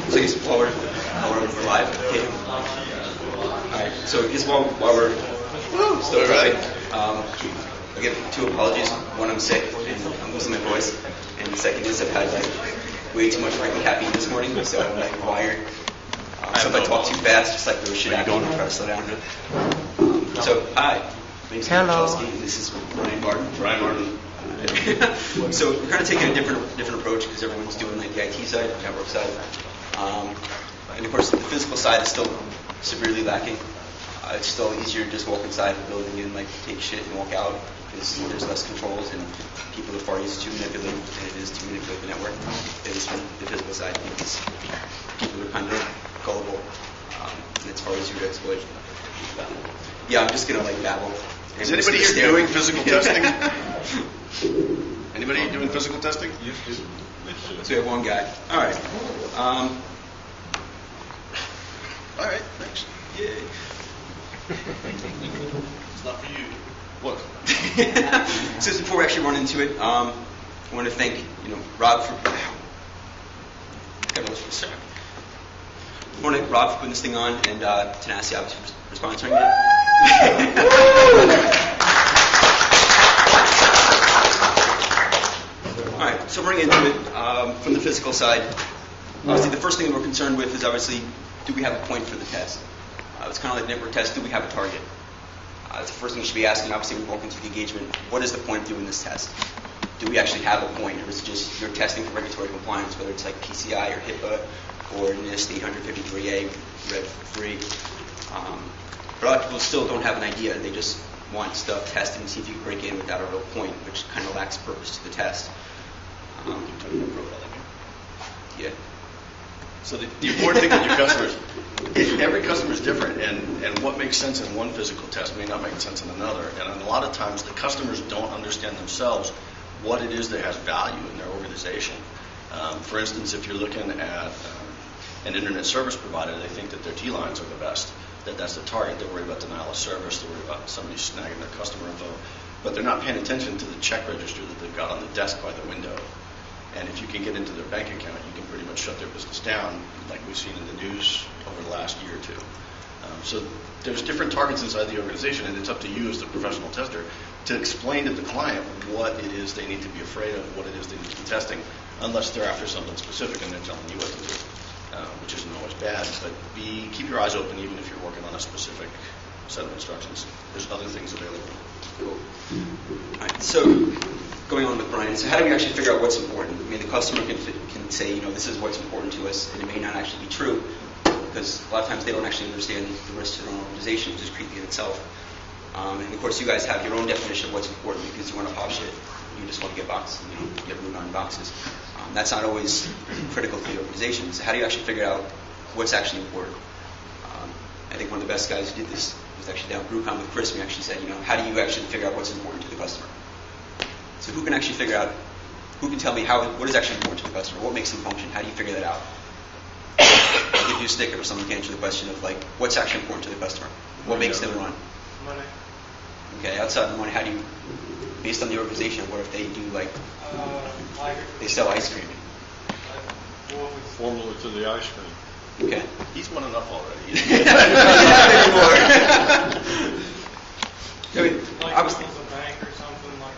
So I guess while we're live, okay. Alright, so I guess while we're still right. Again, 2 apologies. One, I'm sick and I'm losing my voice, and the second is I've had way too much freaking caffeine this morning, so I'm wired. So if I talk too fast, just like those shit going, I'll try to slow down. So hi, my name's Pachulski, and this is Brian Martin. So we're kind of taking a different approach because everyone's doing like the IT side, the network side, and of course the physical side is still severely lacking. It's still easier to just walk inside the building and like take shit and walk out because there's less controls and people are far easier to manipulate than it is to manipulate the network. It is from the physical side because people are kind of gullible and it's far easier to exploit. Yeah, I'm just gonna like babble. Is anybody here doing physical testing? Anybody doing physical testing? So we have one guy. All right. All right. Thanks. Yay. It's not for you. What? So before we actually run into it, I want to thank Rob for. I want to Rob for putting this thing on, and Tenacity obviously for sponsoring it. All right, so bringing into it from the physical side. Obviously, the first thing that we're concerned with is obviously, do we have a point for the test? It's kind of like network test. Do we have a target? That's the first thing you should be asking. Obviously, when you walk into the engagement, what is the point of doing this test? Do we actually have a point, or is it just you're testing for regulatory compliance, whether it's like PCI or HIPAA or NIST 853A, Red 3? But a lot of people still don't have an idea. They just want stuff tested and see if you can break in without a real point, which kind of lacks purpose to the test. Yeah. So the important thing with your customers is every customer is different, and what makes sense in one physical test may not make sense in another. And a lot of times the customers don't understand themselves what it is that has value in their organization. For instance, if you're looking at an internet service provider, they think that their T-lines are the best, that's the target. They worry about denial of service, they worry about somebody snagging their customer info, but they're not paying attention to the check register that they've got on the desk by the window. And if you can get into their bank account, you can pretty much shut their business down, like we've seen in the news over the last year or two. So there's different targets inside the organization, and it's up to you as the professional tester to explain to the client what it is they need to be afraid of, what it is they need to be testing, unless they're after something specific and they're telling you what to do, which isn't always bad. But keep your eyes open even if you're working on a specific set of instructions. There's other things available. Cool. All right, so going on with Brian, so how do we actually figure out what's important? I mean, the customer can say, this is what's important to us, and it may not actually be true, because a lot of times they don't actually understand the risks to their own organization, which is creepy in itself. And of course, you guys have your own definition of what's important because you want to pop shit. You just want to get boxes, you have room on boxes. That's not always critical to the organization. So how do you actually figure out what's actually important? I think one of the best guys who did this was actually down at BrewCon with Chris. We actually said, how do you actually figure out what's important to the customer? So who can actually figure out, who can tell me what is actually important to the customer? What makes them function? How do you figure that out? I'll give you a sticker or someone can answer the question of like, what's actually important to the customer? What makes them run? Money. Okay, outside of money, how do you, based on the organization, what if they do like they sell ice cream? Formula to the ice cream. Okay. He's won enough already. I mean, like obviously. if it's a bank or something, like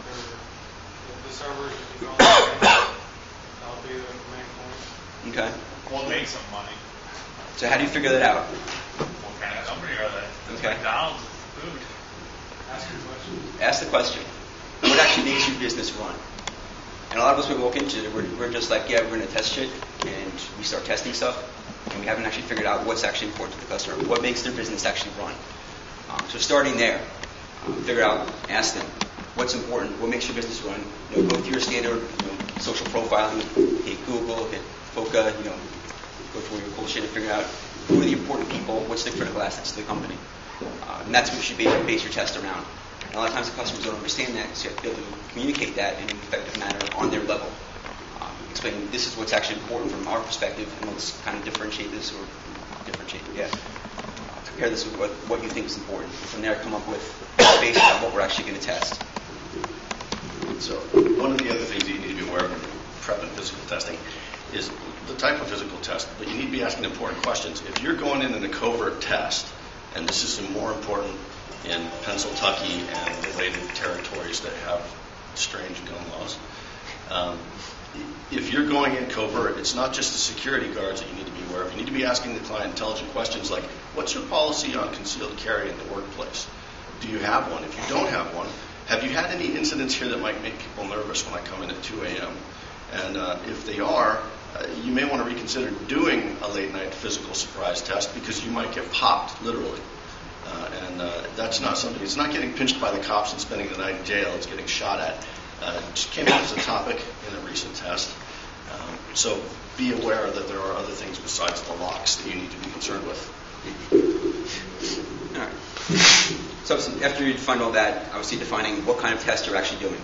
the servers, if you call it, that'll be the main point. Okay. What makes them money? So how do you figure that out? What kind of company are they? Okay. McDonald's is food. Ask your question. Ask the question. What actually makes your business run? And a lot of us, we walk into it, we're just like, yeah, we're going to test shit, and we start testing stuff, and we haven't actually figured out what's actually important to the customer, what makes their business actually run. So starting there, figure out, ask them, what's important, what makes your business run? Go through your standard social profiling, hit Google, hit Foca, go through your bullshit and figure out who are the important people, what's the critical assets to the company. And that's what you should base your test around. And a lot of times the customers don't understand that, so you have to be able to communicate that in an effective manner on their level. Explain this is what's actually important from our perspective, and let's kind of compare this with what you think is important. And from there, come up with based on what we're actually going to test. So one of the other things that you need to be aware of when you're prepping physical testing is the type of physical test, but you need to be asking important questions. If you're going in a covert test, and this is more important in Pennsylvania and related territories that have strange gun laws, if you're going in covert, it's not just the security guards that you need to be aware of. You need to be asking the client intelligent questions like, what's your policy on concealed carry in the workplace? Do you have one? If you don't have one, have you had any incidents here that might make people nervous when I come in at 2 a.m.? And if they are, you may want to reconsider doing a late night physical surprise test because you might get popped, literally. And that's not something, it's not getting pinched by the cops and spending the night in jail, it's getting shot at. It just came out as a topic in a recent test. So be aware that there are other things besides the locks that you need to be concerned with. All right. So after you define all that, obviously defining what kind of test you're actually doing.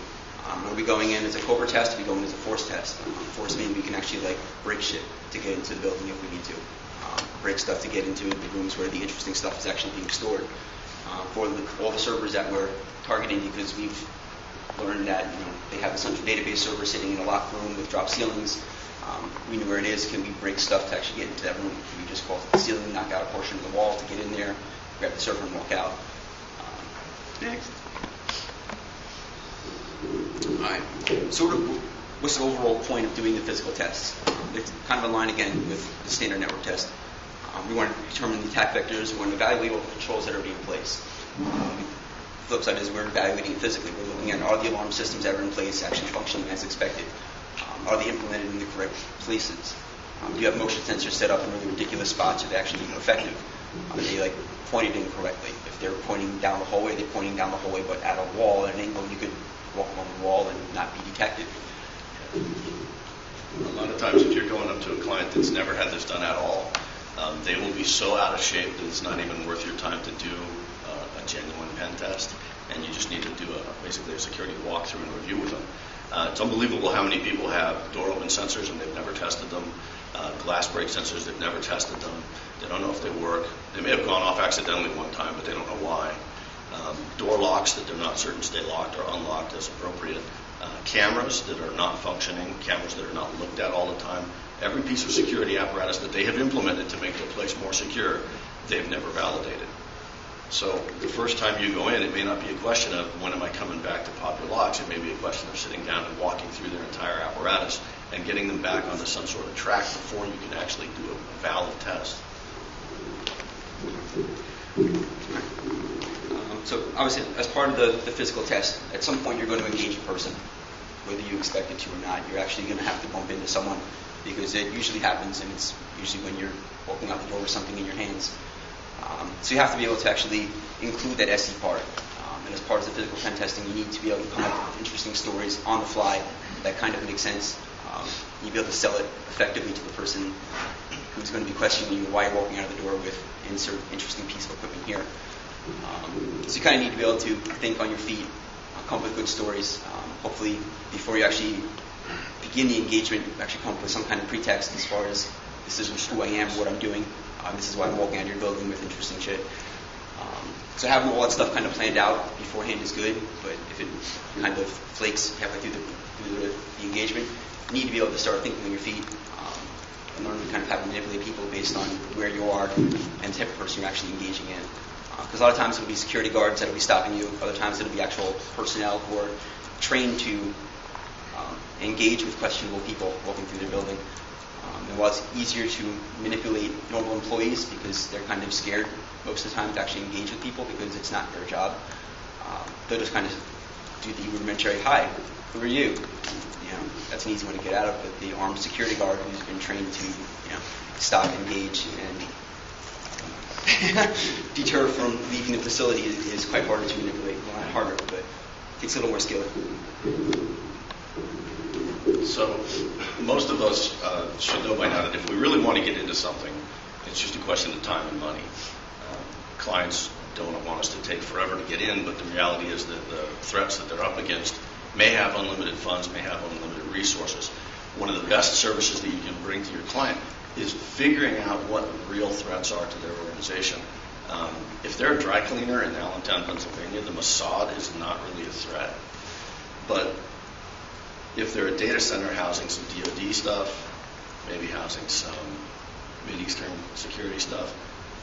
Are we going in as a covert test? Are we going in as a force test? Force meaning we can actually break shit to get into the building if we need to. Break stuff to get into the rooms where the interesting stuff is actually being stored. For all the servers that we're targeting, because we've learned that they have a central database server sitting in a locked room with drop ceilings. We know where it is. Can we break stuff to actually get into that room? Can we just call the ceiling, knock out a portion of the wall to get in there, grab the server and walk out? Next. All right. So what's the overall point of doing the physical tests? It's kind of in line again with the standard network test. We want to determine the attack vectors. We want to evaluate all the controls that are being placed. The flip side is we're evaluating physically. We're looking at are the alarm systems that are in place actually functioning as expected? Are they implemented in the correct places? Do you have motion sensors set up in really ridiculous spots? Are they actually being effective? Are they pointed incorrectly? If they're pointing down the hallway, they're pointing down the hallway but at a wall at an angle you could walk along the wall and not be detected. A lot of times if you're going up to a client that's never had this done at all, they will be so out of shape that it's not even worth your time to do a genuine pen test, and you just need to do basically a security walkthrough and review with them. It's unbelievable how many people have door open sensors and they've never tested them, glass break sensors, they've never tested them, they don't know if they work, they may have gone off accidentally one time but they don't know why. Door locks that they're not certain stay locked or unlocked as appropriate. Cameras that are not functioning, cameras that are not looked at all the time. Every piece of security apparatus that they have implemented to make their place more secure, they've never validated. So the first time you go in, it may not be a question of when am I coming back to pop your locks. It may be a question of sitting down and walking through their entire apparatus and getting them back onto some sort of track before you can actually do a valid test. So obviously, as part of the physical test, at some point you're going to engage a person, whether you expect it to or not. You're actually going to have to bump into someone because it usually happens, and it's usually when you're walking out the door with something in your hands. So you have to be able to actually include that SE part. And as part of the physical pen testing, you need to be able to come up with interesting stories on the fly that kind of make sense. You need to be able to sell it effectively to the person who's going to be questioning you why you're walking out of the door with insert interesting piece of equipment here. So you kind of need to be able to think on your feet, come up with good stories. Hopefully, before you actually begin the engagement, you actually come up with some kind of pretext as far as this is who I am, what I'm doing. This is why I'm walking out of your building with interesting shit. So having all that stuff kind of planned out beforehand is good, but if it kind of flakes halfway through the engagement, you need to be able to start thinking on your feet and learn to kind of how to manipulate people based on where you are and the type of person you're actually engaging in. Because a lot of times it'll be security guards that will be stopping you. Other times it'll be actual personnel who are trained to engage with questionable people walking through their building. And while it's easier to manipulate normal employees because they're kind of scared most of the time to actually engage with people because it's not their job, they'll just kind of do the rudimentary, hi, who are you? That's an easy one to get out of, but the armed security guard who's been trained to stop, engage, and deter from leaving the facility is quite harder to manipulate. Well, not harder, but it takes a little more skill. So most of us should know by now that if we really want to get into something, it's just a question of time and money. Clients don't want us to take forever to get in, but the reality is that the threats that they're up against may have unlimited funds, may have unlimited resources. One of the best services that you can bring to your client is figuring out what real threats are to their organization. If they're a dry cleaner in Allentown, Pennsylvania, the Mossad is not really a threat. But if they're a data center housing some DoD stuff, maybe housing some Mid-Eastern security stuff,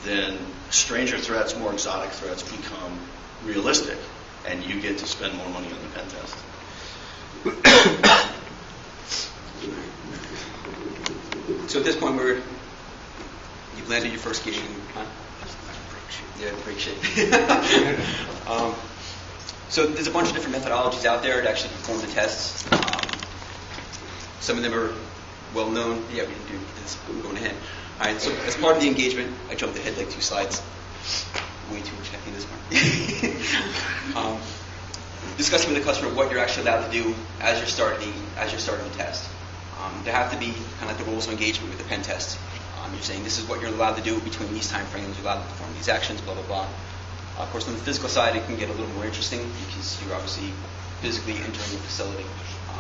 then stranger threats, more exotic threats become realistic, and you get to spend more money on the pen test. So at this point, you've landed your first gig, huh? Yeah, break shit. So there's a bunch of different methodologies out there to actually perform the tests. Some of them are well known. Yeah, we can do this. I'm going ahead. All right. So as part of the engagement, I jumped ahead like 2 slides. Way too much checking this one. Discussing with the customer what you're actually allowed to do as you're starting the test. There have to be kind of like the rules of engagement with the pen test. You're saying this is what you're allowed to do between these time frames. You're allowed to perform these actions. Blah blah blah. Of course, on the physical side, it can get a little more interesting because you're obviously physically entering the facility.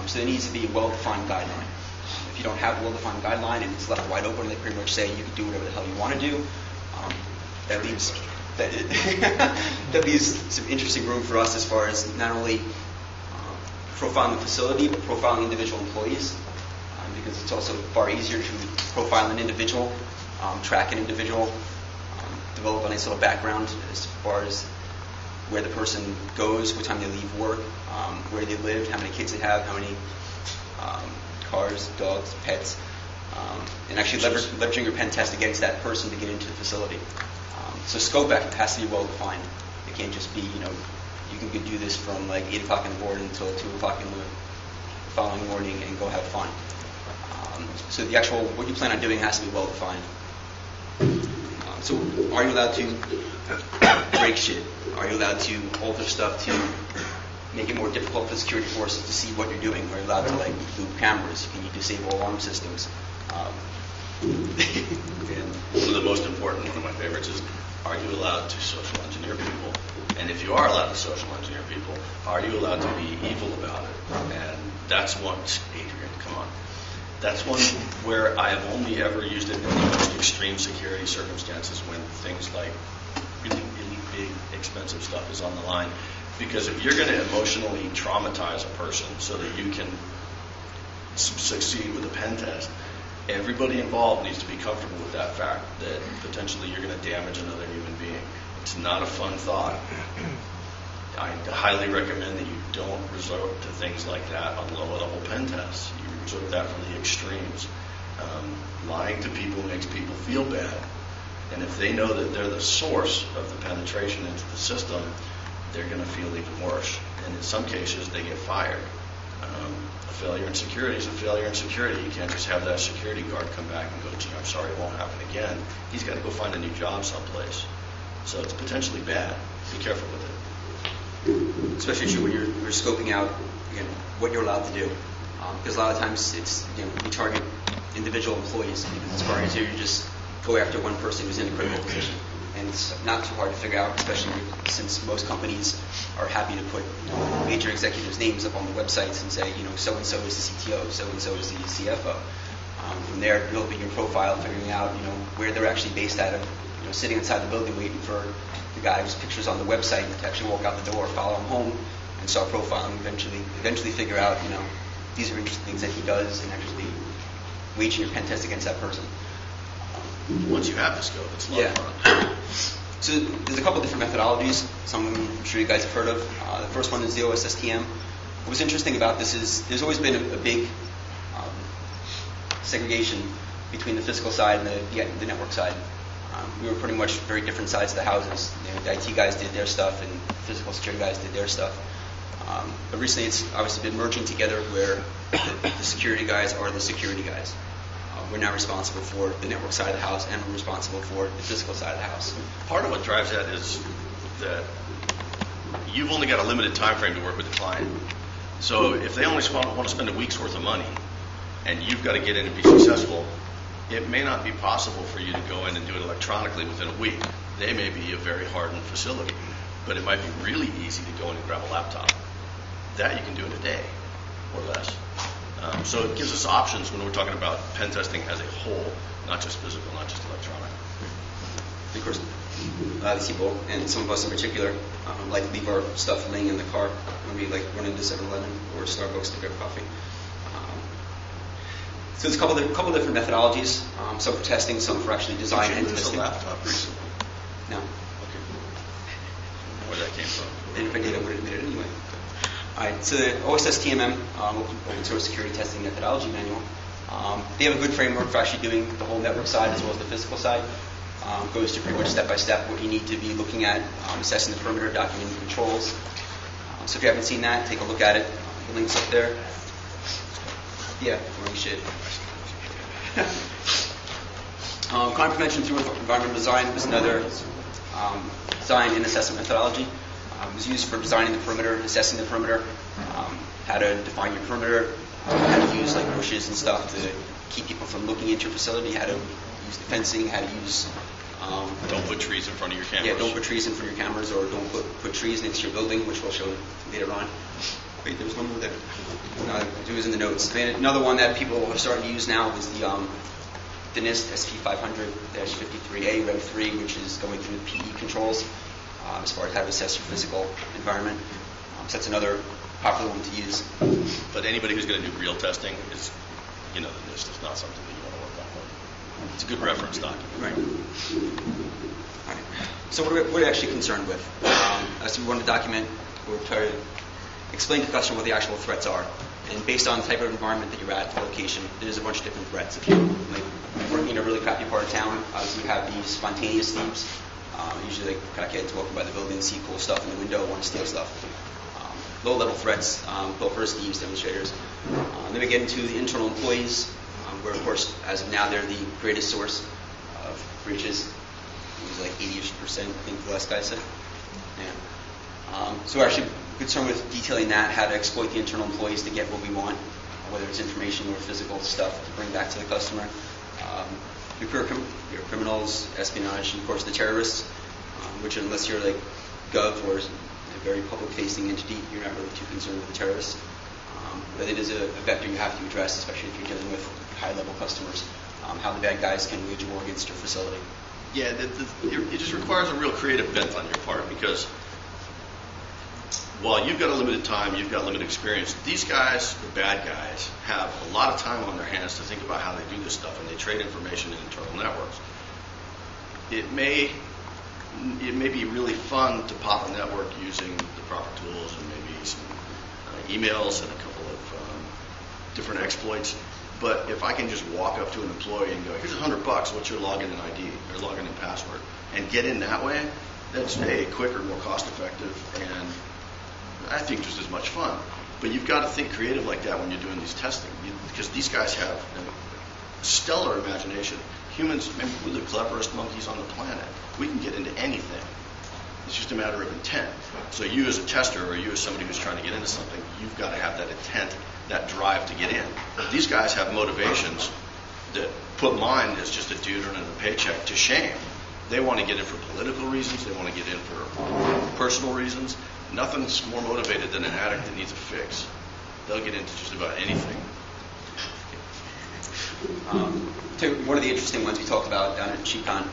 So there needs to be a well-defined guideline. If you don't have a well-defined guideline and it's left wide open, they pretty much say you can do whatever the hell you want to do. That leaves some interesting room for us as far as not only profiling the facility, but profiling individual employees, because it's also far easier to profile an individual, track an individual, develop a nice little background as far as where the person goes, what time they leave work, where they live, how many kids they have, how many cars, dogs, pets, and actually leveraging your pen test against that person to get into the facility. So scope has to be well defined. It can't just be, you can do this from like 8 o'clock in the morning until 2 o'clock in the following morning and go have fun. So the actual, what you plan on doing has to be well defined. So are you allowed to break shit? Are you allowed to alter stuff to make it more difficult for the security forces to see what you're doing? Are you allowed to loop cameras? Can you disable alarm systems? And one of the most important, one of my favorites is, are you allowed to social engineer people? And if you are allowed to social engineer people, are you allowed to be evil about it? And that's one, Adrian, come on. That's one where I have only ever used it in the most extreme security circumstances when things like really, really big, expensive stuff is on the line. Because if you're going to emotionally traumatize a person so that you can succeed with a pen test, everybody involved needs to be comfortable with that fact that potentially you're going to damage another human being. It's not a fun thought. I highly recommend that you don't resort to things like that on low-level pen tests. You resort to that from the extremes. Lying to people makes people feel bad. And if they know that they're the source of the penetration into the system, they're going to feel even worse. And in some cases, they get fired. A failure in security is a failure in security. You can't just have that security guard come back and go, gee, I'm sorry, it won't happen again. He's got to go find a new job someplace. So it's potentially bad. Be careful with it. Especially true when you're scoping out, again, what you're allowed to do. Because a lot of times it's, we target individual employees because it's far easier to just go after one person who's in a critical position. And it's not too hard to figure out, especially since most companies are happy to put major executives' names up on the websites and say, so-and-so is the CTO, so-and-so is the CFO. From there, building your profile, figuring out, where they're actually based out of, sitting inside the building waiting for the guy whose picture's on the website to actually walk out the door, follow him home, and start profiling. Eventually figure out, these are interesting things that he does, and actually waging your pen test against that person. Once you have the scope, it's a lot of fun. So there's a couple different methodologies. Some of them I'm sure you guys have heard of. The first one is the OSSTM. What was interesting about this is there's always been a big segregation between the physical side and the network side. We were pretty much very different sides of the houses. The IT guys did their stuff and the physical security guys did their stuff. But recently it's obviously been merging together where the security guys are the security guys. We're now responsible for the network side of the house and we're responsible for the physical side of the house. Part of what drives that is that you've only got a limited time frame to work with the client. So if they only want to spend a week's worth of money and you've got to get in and be successful, it may not be possible for you to go in and do it electronically within a week. They may be a very hardened facility, but it might be really easy to go in and grab a laptop. That you can do in a day or less. So it gives us options when we're talking about pen testing as a whole, not just physical, not just electronic. Of course, these people, and some of us in particular, like to leave our stuff laying in the car when we run into 7-Eleven or Starbucks to grab coffee. So there's a couple different methodologies. Some for testing, some for actually design and Did you lose testing. a laptop recently? No. Okay. Where that came from? And if I did, I would admit it anyway. All right, so the OSS TMM, Open Source Security Testing Methodology Manual, they have a good framework for actually doing the whole network side as well as the physical side. Goes to pretty much step-by-step what you need to be looking at, assessing the perimeter, documenting controls. So if you haven't seen that, take a look at it. The link's up there. Yeah, wrong shit. Crime prevention through environmental design was another design and assessment methodology. It was used for designing the perimeter, assessing the perimeter, how to define your perimeter, how to use like bushes and stuff to keep people from looking into your facility, how to use the fencing, how to use... Don't put trees in front of your cameras. Yeah, don't put trees in front of your cameras, or don't put trees next to your building, which we'll show later on. Wait, there was one more there. No, it was in the notes. And another one that people are starting to use now is the NIST SP500-53A Rev 3, which is going through the PE controls as far as how to assess your physical environment. So that's another popular one to use. But anybody who's going to do real testing is, the NIST is not something that you want to work on. It's a good reference document. Right. All right. So what are we actually concerned with? As we want to document, we'll try to explain to the customer what the actual threats are. And based on the type of environment that you're at, the location, there's a bunch of different threats. If you're working in a really crappy part of town, obviously you have these spontaneous thieves. Usually like crackheads walking by the building, see cool stuff in the window, want to steal stuff. Low-level threats, pilfers, thieves, demonstrators. Then we get into the internal employees, where of course, as of now, they're the greatest source of breaches. It was like 80%, I think the last guy said. Yeah. So we're actually concerned with detailing that, how to exploit the internal employees to get what we want, whether it's information or physical stuff to bring back to the customer. Your criminals, espionage, and of course the terrorists, which unless you're like Gov or a very public-facing entity, you're not really too concerned with the terrorists. But it is a vector you have to address, especially if you're dealing with high-level customers, how the bad guys can wage war against your facility. Yeah, it just requires a real creative bent on your part, because while you've got a limited time, you've got limited experience, these guys, the bad guys, have a lot of time on their hands to think about how they do this stuff, and they trade information in internal networks. It may be really fun to pop a network using the proper tools and maybe some emails and a couple of different exploits. But if I can just walk up to an employee and go, here's $100, what's your login and ID, or login and password, and get in that way, that's quicker, more cost-effective, and I think just as much fun. But you've got to think creative like that when you're doing these testing, because these guys have a stellar imagination. Humans, maybe we're the cleverest monkeys on the planet. We can get into anything. It's just a matter of intent. So you as a tester, or you as somebody who's trying to get into something, you've got to have that intent, that drive to get in. These guys have motivations that put mine as just a dude earning a paycheck to shame. They want to get in for political reasons. They want to get in for personal reasons. Nothing's more motivated than an addict that needs a fix. They'll get into just about anything. One of the interesting ones we talked about down at Hack3rcon,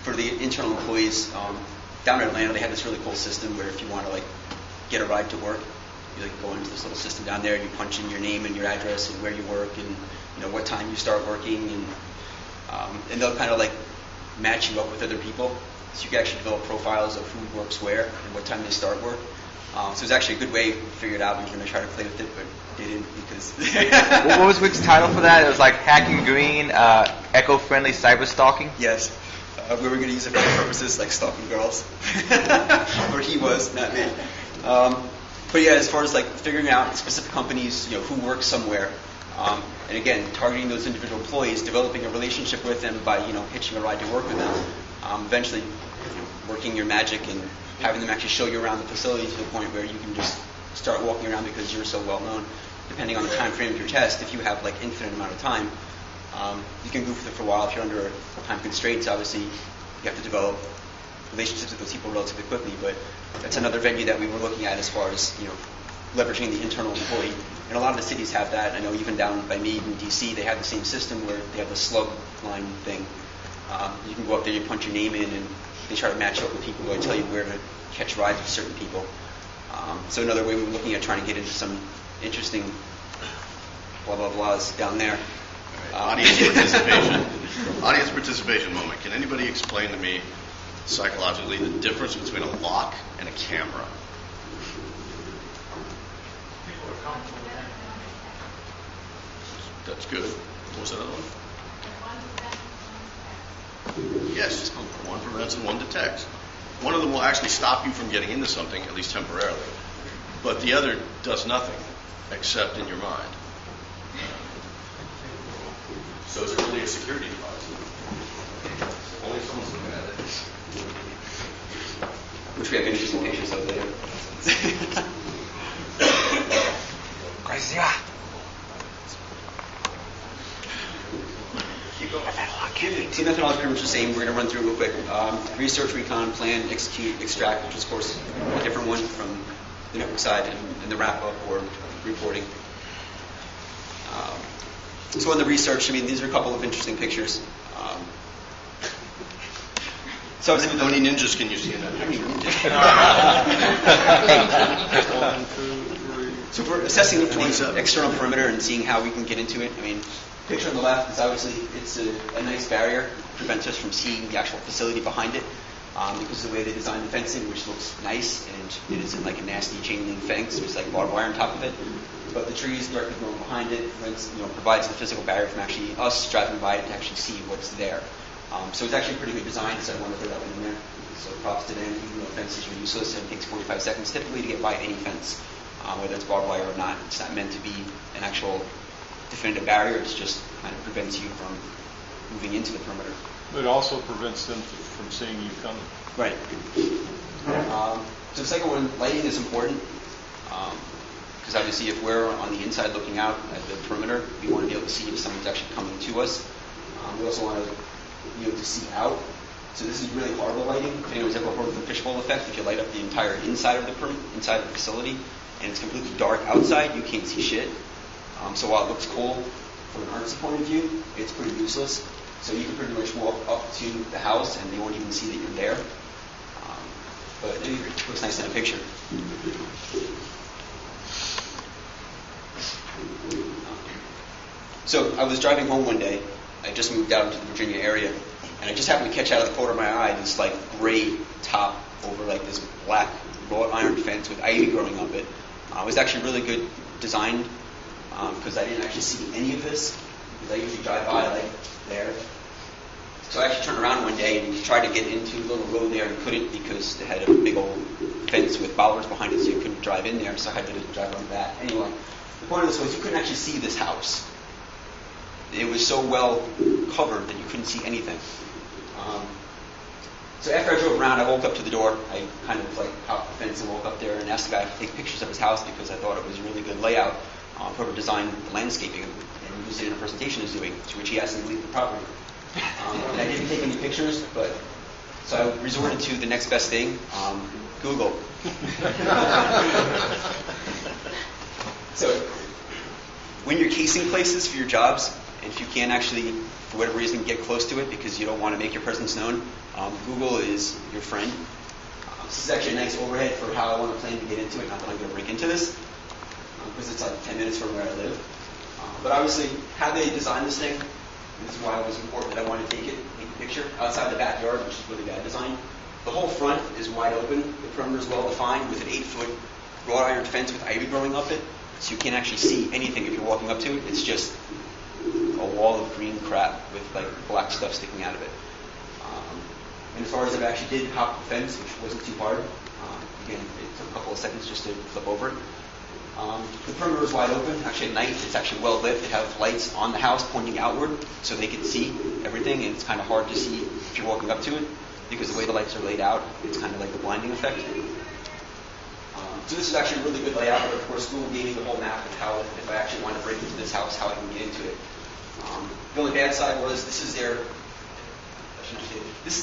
for the internal employees, down in Atlanta, they had this really cool system where if you want to get a ride to work, you go into this little system down there and you punch in your name and your address and where you work and what time you start working, and they'll kind of match you up with other people, so you can actually develop profiles of who works where and what time they start work. So it's actually a good way to figure it out. We were going to try to play with it, but they didn't, because... What was Rick's title for that? It was Hacking Green, Eco-Friendly Cyber Stalking? Yes. We were going to use it for purposes like stalking girls. Or he was, not me. But yeah, as far as figuring out specific companies, who works somewhere, and again, targeting those individual employees, developing a relationship with them by, hitching a ride to work with them, eventually, working your magic and having them actually show you around the facility to the point where you can just start walking around because you're so well known. Depending on the time frame of your test, if you have infinite amount of time, you can goof with it for a while. If you're under time constraints, obviously you have to develop relationships with those people relatively quickly. But that's another venue that we were looking at as far as leveraging the internal employee. And a lot of the cities have that. I know even down by me in DC, they have the same system where they have the slug line thing. You can go up there, you punch your name in, and they try to match up with people who tell you where to catch rides with certain people. So another way we were looking at trying to get into some interesting blah, blah, blahs down there. Audience participation. Audience participation moment. Can anybody explain to me psychologically the difference between a lock and a camera? People are comfortable with that. That's good. What was that other one? Yes, one prevents and one detects. One of them will actually stop you from getting into something, at least temporarily. But the other does nothing except in your mind. So is it really a security device? Only if someone's looking at it. Which we have interesting pictures of later. Gracia. Team methodology pretty much the same. We're going to run through it real quick. Research, recon, plan, execute, extract, which is, of course, a different one from the network side, and the wrap-up or reporting. So on the research, I mean, these are a couple of interesting pictures. So How many ninjas can you see in that picture? So if we're assessing the external perimeter and seeing how we can get into it, I mean, picture on the left is obviously it's a nice barrier, prevents us from seeing the actual facility behind it because of the way they designed the fencing, which looks nice, and it isn't like a nasty chain link fence, there's like barbed wire on top of it. But the trees directly growing behind it provides the physical barrier from actually us driving by it to actually see what's there. So it's actually a pretty good design, so I want to throw that one in there. So props to them, even though fences are useless, and it takes 45 seconds typically to get by any fence, whether it's barbed wire or not. It's not meant to be an actual definitive barrier, it's just kind of prevents you from moving into the perimeter. But it also prevents them from seeing you coming. Right. So the second one, lighting is important. Because obviously if we're on the inside looking out at the perimeter, we want to be able to see if someone's actually coming to us. We also want to be able to see out. So this is really horrible lighting. If anyone's ever heard of the fishbowl effect, if you light up the entire inside of the facility and it's completely dark outside, you can't see shit. So while it looks cool from an artsy point of view, it's pretty useless. So you can pretty much walk up to the house and they won't even see that you're there. But it looks nice in a picture. So I was driving home one day. I just moved out into the Virginia area, and I just happened to catch out of the corner of my eye this like gray top over like this black wrought iron fence with ivy growing up it. It was actually really good designed because I didn't actually see any of this because I usually drive by like there. So I actually turned around one day and tried to get into the little road there and couldn't because they had a big old fence with bollards behind it, so you couldn't drive in there. So I had to drive around that. Anyway, the point of this was you couldn't actually see this house. It was so well covered that you couldn't see anything. So after I drove around, I walked up to the door. I kind of like hopped the fence and walked up there and asked the guy to take pictures of his house because I thought it was a really good layout. Whoever designed the landscaping and used it in a presentation is doing, to which he asked me to leave the property. And I didn't take any pictures, but so I resorted to the next best thing, Google. So when you're casing places for your jobs, and if you can't actually, for whatever reason, get close to it because you don't want to make your presence known, Google is your friend. This is actually a nice overhead for how I want to plan to get into it. Not that I'm going to break into this, because it's like 10 minutes from where I live. But obviously, how they designed this thing, this is why it was important that I wanted to take a picture outside the backyard, which is really bad design. The whole front is wide open. The perimeter is well defined with an 8-foot wrought iron fence with ivy growing up it. So you can't actually see anything if you're walking up to it. It's just a wall of green crap with like black stuff sticking out of it. And as far as I actually did hop the fence, which wasn't too hard. Again, it took a couple of seconds just to flip over it. The perimeter is wide open. Actually, at night, it's actually well lit. They have lights on the house pointing outward so they can see everything, and it's kind of hard to see if you're walking up to it because the way the lights are laid out, it's kind of like a blinding effect. So this is actually a really good layout, but of course Google gave me the whole map of how, if I actually want to break into this house, how I can get into it. The only bad side was this is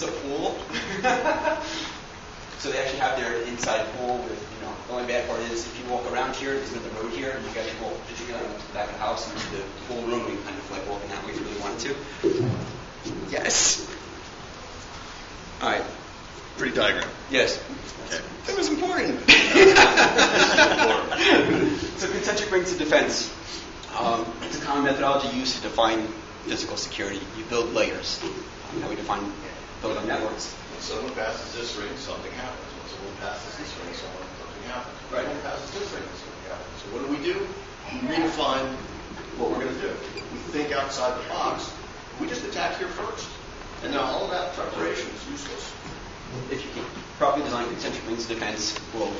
a pool. So they actually have their inside pool with, the only bad part is if you walk around here, there's another road here, and you guys walk particularly on the back of the house into the pool room, and you kind of like walking that way if you really wanted to. Yes. All right. Pretty diagram. Yes. Okay. That was important. So concentric rings of defense. It's a common methodology used to define physical security. You build layers. How we define building networks. When someone passes this ring, something happens. When someone passes this ring, something happens. Right. When someone passes this ring, something happens. So what do? We redefine what we're going to do. We think outside the box. We just attack here first. And now all of that preparation is useless. If you can properly design concentric rings of defense, will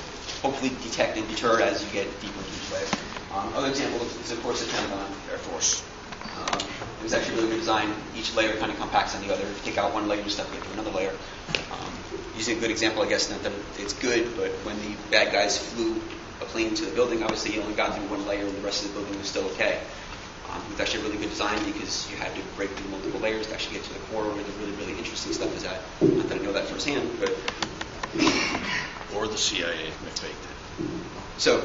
hopefully detect and deter as you get deeper into each layer. Other example is, of course, the Pentagon Air Force. It was actually really good design. Each layer kind of compacts on the other. If you take out one layer, you step into another layer. Using a good example, I guess, not that it's good, but when the bad guys flew a plane into the building, obviously you only got through one layer and the rest of the building was still okay. It was actually a really good design because you had to break through multiple layers to actually get to the core where the really, really interesting stuff is at. Not that I know that firsthand, but... Or the CIA faked it. So,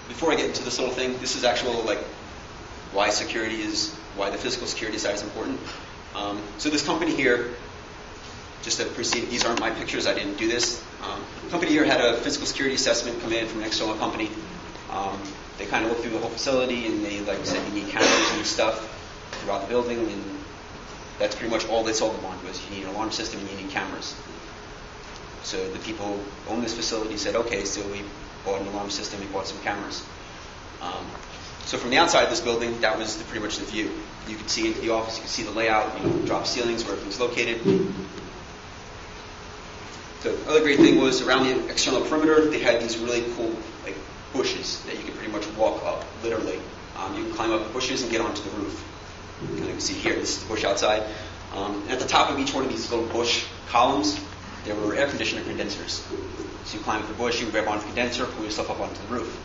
before I get into this little thing, this is actual, like, why the physical security side is important. So this company here, just to precede, these aren't my pictures, I didn't do this. The company here had a physical security assessment come in from an external company. They kind of looked through the whole facility and they, like, said you need cameras and stuff throughout the building, and that's pretty much all they sold them on was you need an alarm system and you need cameras. So the people who own this facility said, okay, so we bought an alarm system, we bought some cameras. So from the outside of this building, that was pretty much the view. You could see into the office, you could see the layout, drop ceilings, where everything's located. The other great thing was around the external perimeter, they had these really cool bushes that you could pretty much walk up, literally. You can climb up the bushes and get onto the roof. You can see here, this is the bush outside. At the top of each one of these little bush columns, there were air conditioner condensers. So you climb up the bush, you grab onto the condenser, pull yourself up onto the roof.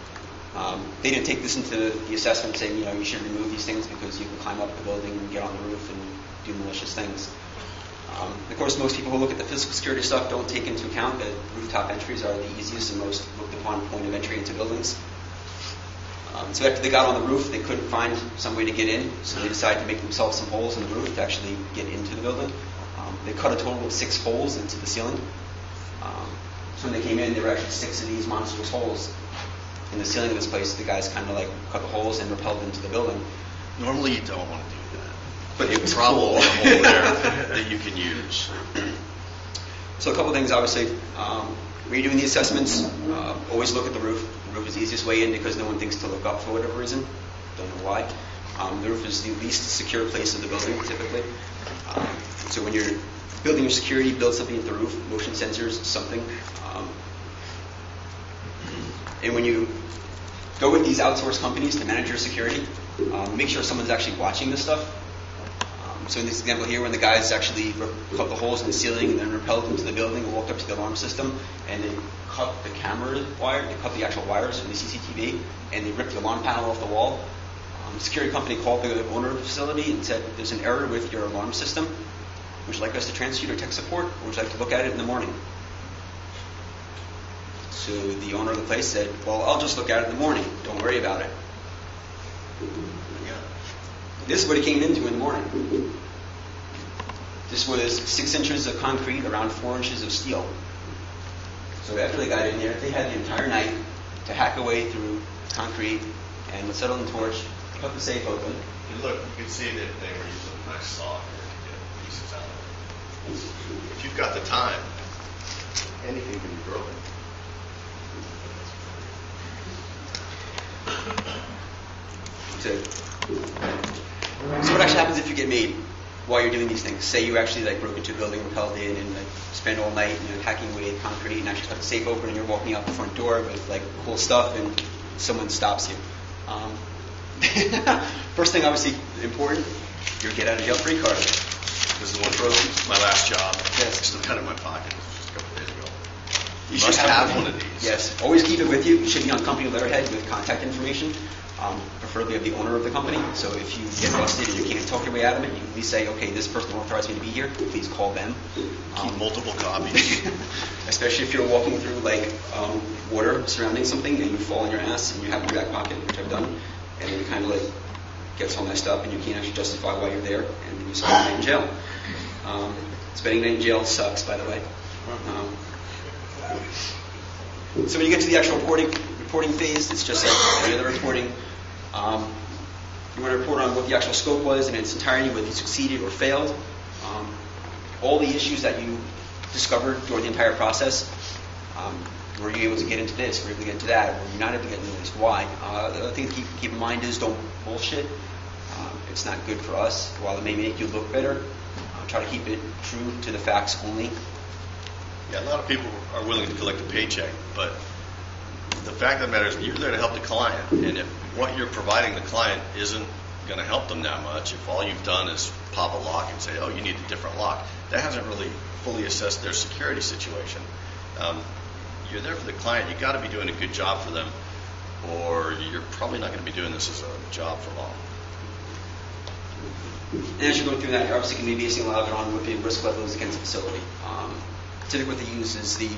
They didn't take this into the assessment saying, you should remove these things because you can climb up the building and get on the roof and do malicious things. Of course, most people who look at the physical security stuff don't take into account that rooftop entries are the easiest and most looked upon point of entry into buildings. So after they got on the roof, they couldn't find some way to get in, so they decided to make themselves some holes in the roof to actually get into the building. They cut a total of 6 holes into the ceiling. So when they came in, there were actually 6 of these monstrous holes in the ceiling of this place. The guys kind of cut the holes and repelled into the building. Normally you don't want to do that. But it was probably cool. a hole there that you can use. So a couple things, obviously. When you're doing the assessments, always look at the roof. The roof is the easiest way in because no one thinks to look up for whatever reason. Don't know why. The roof is the least secure place of the building, typically. So when you're building your security, build something at the roof, motion sensors, something. And when you go with these outsourced companies to manage your security, make sure someone's actually watching this stuff. So in this example here, when the guys actually cut the holes in the ceiling and then repelled into the building and walked up to the alarm system, and they cut the camera wire, they cut the actual wires from the CCTV, and they ripped the alarm panel off the wall. The security company called the owner of the facility and said, there's an error with your alarm system. Would you like us to transfer you to tech support, or would you like to look at it in the morning? So the owner of the place said, well, I'll just look at it in the morning. Don't worry about it. This is what it came into in the morning. This was 6 inches of concrete, around 4 inches of steel. So after they got in there, they had the entire night to hack away through concrete and with acetylene torch, cut the safe open. And look, you can see that they were using a nice saw here to get pieces out of it. If you've got the time, anything can be broken. So what actually happens if you get made while you're doing these things? Say you actually broke into a building, repelled in, and spend all night hacking away at concrete, and actually cut the safe open, and you're walking out the front door with cool stuff, and someone stops you. First thing, obviously important, your get out of jail free card. This is one for my last job. Yes. It's still kind of in my pocket. Just a couple days ago. You Must should have one of these. Yes. Always keep it with you. It should be on company letterhead with contact information, preferably of the owner of the company. So if you get busted and you can't talk your way out of it, you can at least say, okay, this person authorized me to be here. Please call them. Keep multiple copies. Especially if you're walking through water surrounding something and you fall on your ass and you have it in your back pocket, which I've done, and it kind of gets all messed up and you can't actually justify why you're there, and then you spend the night in jail. Spending the night in jail sucks, by the way. So when you get to the actual reporting phase, it's just like any other reporting. You want to report on what the actual scope was in its entirety, whether you succeeded or failed. All the issues that you discovered during the entire process. Were you able to get into this? Were you able to get into that? Were you not able to get into this? Why? The other thing to keep in mind is don't bullshit. It's not good for us. While it may make you look better, try to keep it true to the facts only. Yeah, a lot of people are willing to collect a paycheck, but the fact of the matter is you're there to help the client, and if what you're providing the client isn't going to help them that much, if all you've done is pop a lock and say, oh, you need a different lock, that hasn't really fully assessed their security situation. You're there for the client. You've got to be doing a good job for them, or you're probably not going to be doing this as a job for long. And as you're going through that, you're obviously going to be basing a lot of it on what the risk level is against the facility. Typically what they use is the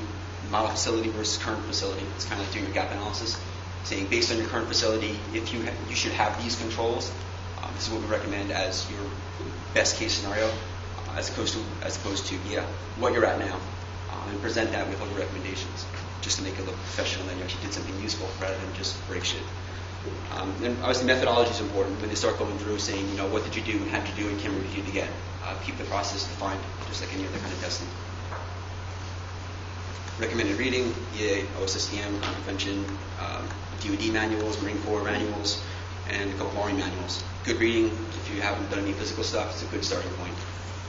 model facility versus current facility. It's kind of like doing your gap analysis, saying based on your current facility, if you should have these controls, this is what we recommend as your best case scenario, as opposed to what you're at now, and present that with all the recommendations, just to make it look professional that you actually did something useful rather than just break shit. And obviously methodology is important when they start going through saying, what did you do and how did you do it and can we repeat it again. Keep the process defined, just like any other kind of testing. Recommended reading, EA, OSSTM, prevention, DoD manuals, Marine Corps manuals, and a couple of Army manuals. Good reading. If you haven't done any physical stuff, it's a good starting point.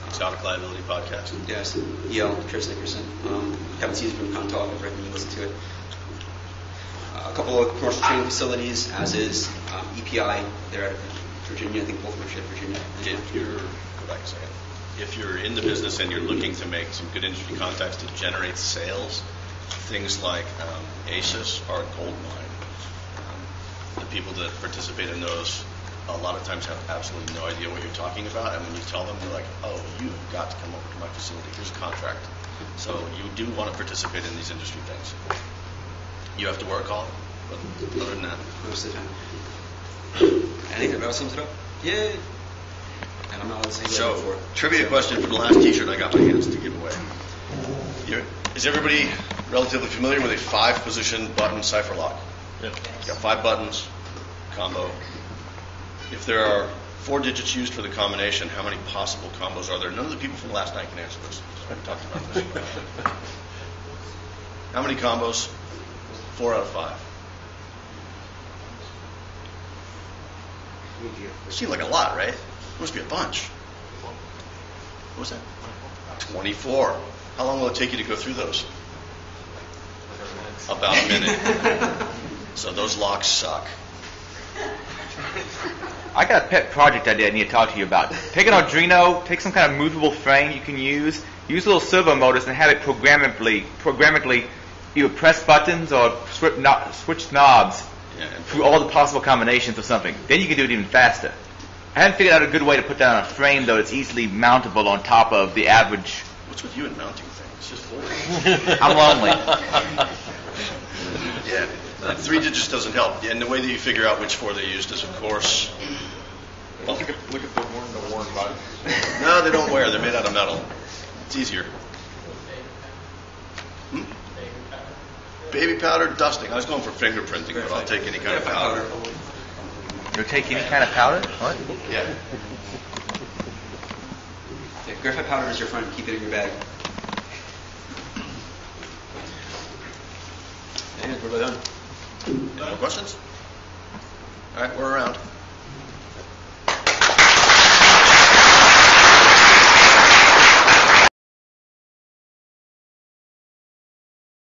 Exotic Liability Podcast. Yes, EL, Chris Nickerson. Haven't seen it from Contalk, I recommend you listen to it. A couple of commercial training facilities, as is EPI. They're out of Virginia. I think both are out of Virginia. Go back a second. If you're in the business and you're looking to make some good industry contacts to generate sales, things like ACES are a gold mine. The people that participate in those a lot of times have absolutely no idea what you're talking about, and when you tell them, they're like, oh, you've got to come over to my facility. Here's a contract. So you do want to participate in these industry things. You have to work hard, but other than that, most of the time. I think that about sums it up. Yay! And I'm not allowed to say that so before. trivia question from the last T-shirt I got my hands to give away. Is everybody relatively familiar with a 5-position button cipher lock? Yeah. It's got 5 buttons, combo. If there are 4 digits used for the combination, how many possible combos are there? None of the people from last night can answer this. I've talked about this. How many combos? 4 out of 5. Seems like a lot, right? Must be a bunch. What was that? 24. How long will it take you to go through those? About a minute. So those locks suck. I got a pet project idea I need to talk to you about. Take an Arduino, take some kind of movable frame you can use little servo motors and have it programmatically either press buttons or switch knobs through all the possible combinations of something. Then you can do it even faster. I haven't figured out a good way to put that on a frame, though, that's easily mountable on top of the average. What's with you and mounting things? It's just boring. I'm lonely. Yeah, 3 digits doesn't help. And the way that you figure out which 4 they used is, of course... Well, Look at the worn button. no, they don't wear. They're made out of metal. It's easier. Baby powder, dusting. I was going for fingerprinting, but I'll take any kind of powder. You'll take any kind of powder? What? Yeah. Graphite powder is your friend. Keep it in your bag. And we're done. Any more questions? All right, we're around.